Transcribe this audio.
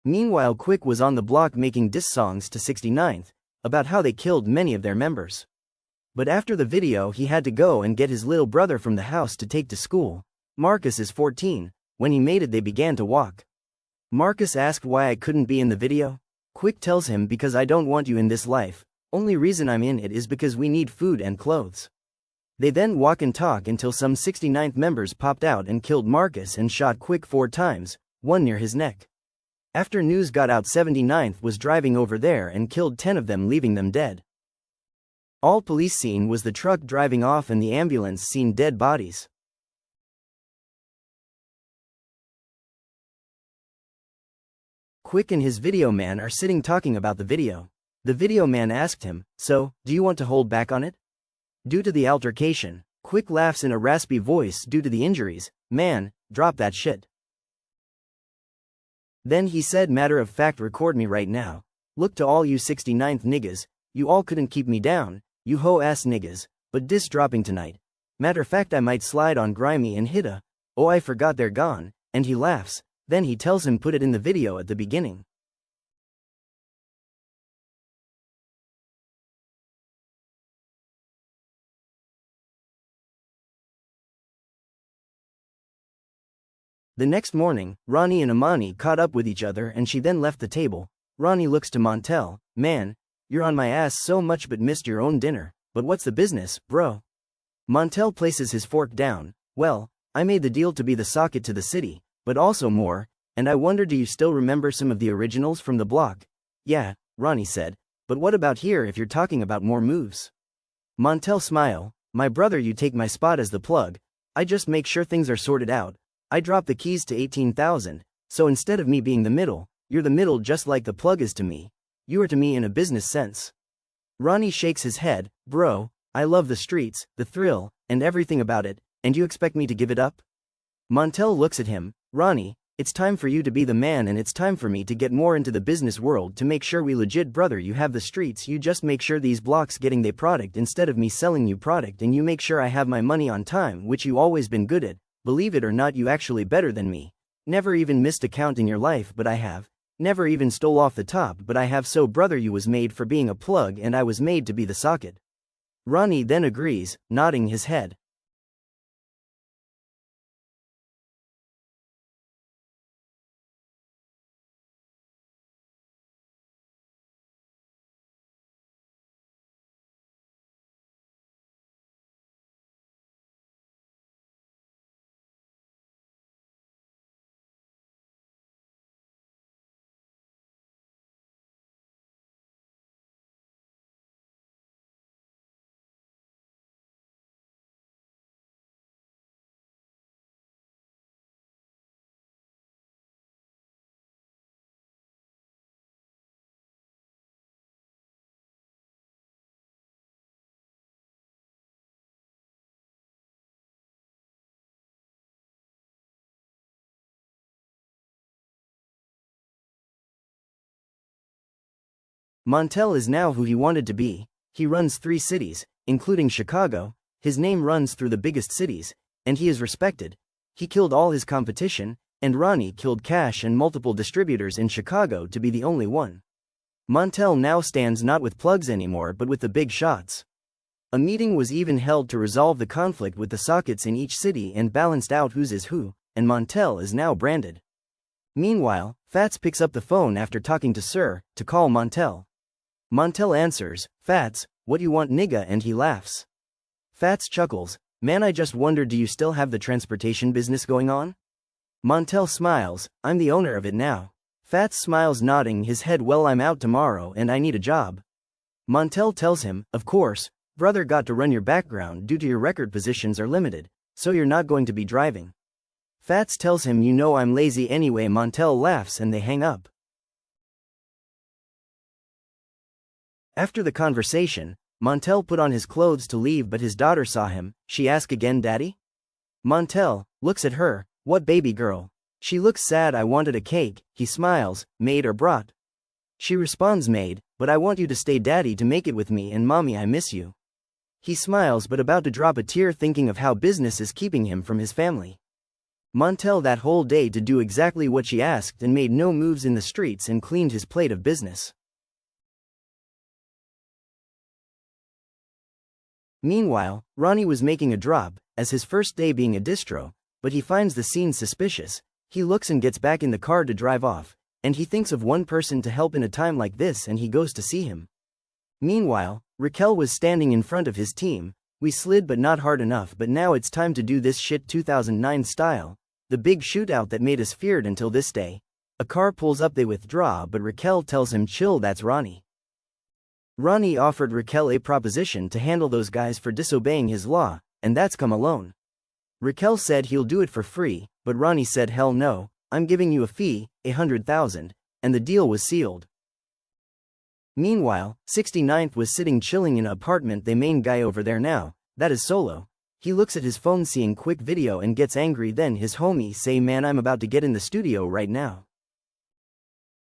Meanwhile, Quick was on the block making diss songs to 69th, about how they killed many of their members. But after the video he had to go and get his little brother from the house to take to school. Marcus is 14, when he made it they began to walk. Marcus asked why I couldn't be in the video. Quick tells him because I don't want you in this life, only reason I'm in it is because we need food and clothes. They then walk and talk until some 69th members popped out and killed Marcus and shot Quick 4 times, one near his neck. After news got out 79th was driving over there and killed 10 of them leaving them dead. All police seen was the truck driving off and the ambulance seen dead bodies. Quick and his video man are sitting talking about the video. The video man asked him, "So, do you want to hold back on it?" Due to the altercation, Quick laughs in a raspy voice due to the injuries. "Man, drop that shit." Then he said, "Matter of fact, record me right now. Look to all you 69th niggas, you all couldn't keep me down, you hoe-ass niggas, but diss dropping tonight. Matter of fact, I might slide on Grimy and hit a, oh I forgot they're gone," and he laughs. Then he tells him put it in the video at the beginning. The next morning, Ronnie and Imani caught up with each other and she then left the table. Ronnie looks to Montel, "Man, you're on my ass so much but missed your own dinner, but what's the business, bro?" Montel places his fork down. "Well, I made the deal to be the socket to the city, but also more, and I wonder do you still remember some of the originals from the block?" "Yeah," Ronnie said, "but what about here if you're talking about more moves?" Montel smile, "My brother, you take my spot as the plug, I just make sure things are sorted out. I drop the keys to 18,000, so instead of me being the middle, you're the middle just like the plug is to me. You are to me in a business sense." Ronnie shakes his head, "Bro, I love the streets, the thrill, and everything about it, and you expect me to give it up?" Montel looks at him, "Ronnie, it's time for you to be the man and it's time for me to get more into the business world to make sure we legit, brother. You have the streets, you just make sure these blocks getting they product instead of me selling you product, and you make sure I have my money on time, which you always been good at. Believe it or not, you actually better than me. Never even missed a count in your life, but I have. Never even stole off the top, but I have. So brother, you was made for being a plug and I was made to be the socket." Ronnie then agrees, nodding his head. Montel is now who he wanted to be. He runs 3 cities, including Chicago. His name runs through the biggest cities, and he is respected. He killed all his competition, and Ronnie killed Cash and multiple distributors in Chicago to be the only one. Montel now stands not with plugs anymore but with the big shots. A meeting was even held to resolve the conflict with the sockets in each city and balanced out whose is who, and Montel is now branded. Meanwhile, Fats picks up the phone after talking to Sir, to call Montel. Montel answers, "Fats, what you want nigga?" and he laughs. Fats chuckles, "Man, I just wondered, do you still have the transportation business going on?" Montel smiles, "I'm the owner of it now." Fats smiles, nodding his head, "Well, I'm out tomorrow and I need a job." Montel tells him, "Of course, brother, got to run your background due to your record positions are limited, so you're not going to be driving." Fats tells him, "You know I'm lazy anyway." Montel laughs and they hang up. After the conversation, Montel put on his clothes to leave, but his daughter saw him. She asked again, "Daddy?" Montel looks at her, "What, baby girl?" She looks sad. "I wanted a cake." He smiles, "Made or brought?" She responds, "Made, but I want you to stay, Daddy, to make it with me, and Mommy, I miss you." He smiles but about to drop a tear thinking of how business is keeping him from his family. Montel that whole day to do exactly what she asked and made no moves in the streets and cleaned his plate of business. Meanwhile, Ronnie was making a drop, as his first day being a distro, but he finds the scene suspicious. He looks and gets back in the car to drive off, and he thinks of one person to help in a time like this and he goes to see him. Meanwhile, Raquel was standing in front of his team. We slid but not hard enough, but now it's time to do this shit 2009 style. The big shootout that made us feared until this day. A car pulls up, they withdraw, but Raquel tells him chill, that's Ronnie. Ronnie offered Raquel a proposition to handle those guys for disobeying his law, and that's come alone. Raquel said he'll do it for free, but Ronnie said hell no, I'm giving you a fee, 100,000, and the deal was sealed. Meanwhile, 69th was sitting chilling in an apartment. The main guy over there now, that is Solo. He looks at his phone seeing quick video and gets angry. Then his homie say, man, I'm about to get in the studio right now.